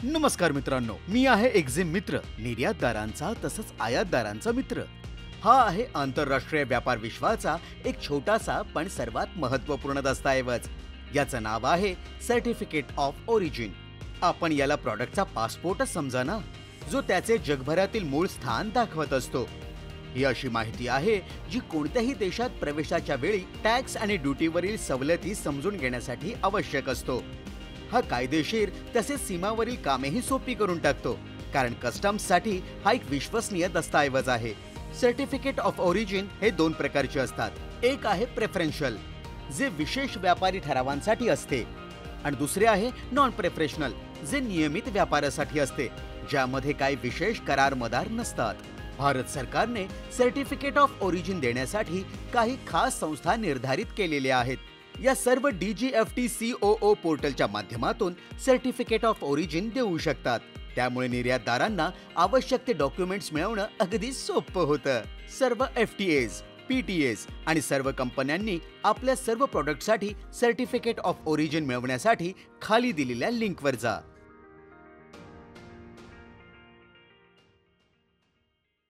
नमस्कार मित्रांनो, मी आहे एक्झिम मित्र, निर्यातदारांचा तसंच आयातदारांचा मित्र। हा आहे आंतरराष्ट्रीय व्यापार विश्वाचा एक छोटासा पण सर्वात महत्त्वपूर्ण दस्तऐवज। याचं नाव आहे सर्टिफिकेट ऑफ ओरिजिन। आपण याला प्रॉडक्टचा पासपोर्टच समजा ना, जो त्याचे जगभरातील मूळ स्थान दाखवत असतो। ही अशी माहिती आहे जी कोणत्याही देशात प्रवेशाच्या वेळी टॅक्स आणि ड्युटीवरील सवलती समजून घेण्यासाठी आवश्यक असतो। हा कायदेशीर तसेच सीमावरील कामेही सोपी करून टाकतो, कारण कस्टम्ससाठी हा एक विश्वसनीय दस्तऐवज आहे। सर्टिफिकेट ऑफ ओरिजिन हे दोन प्रकारचे असतात। एक आहे प्रेफरन्शियल, जे विशेष व्यापारी ठरावांसाठी असते, आणि दुसरे आहे नॉन प्रेफरेशनल, जे नियमित व्यापारासाठी असते, ज्यामध्ये काही विशेष करार मदार नसतात। भारत सरकारने सर्टिफिकेट ऑफ ओरिजिन देण्यासाठी काही खास संस्था निर्धारित केलेल्या आहेत। या सर्व DGFT-COO पोर्टलच्या माध्यमातून सर्टिफिकेट ऑफ ओरिजिन देऊ शकतात। त्यामुळे निर्यातदारांना आवश्यक ते डॉक्युमेंट्स मिळवणं अगदी सोपं होतं। सर्व FTAs, PTAs आणि सर्व कंपन्यांनी आपल्या सर्व प्रॉडक्टसाठी सर्टिफिकेट ऑफ ओरिजिन मिळवण्यासाठी खाली दिलेल्या लिंकवर जा।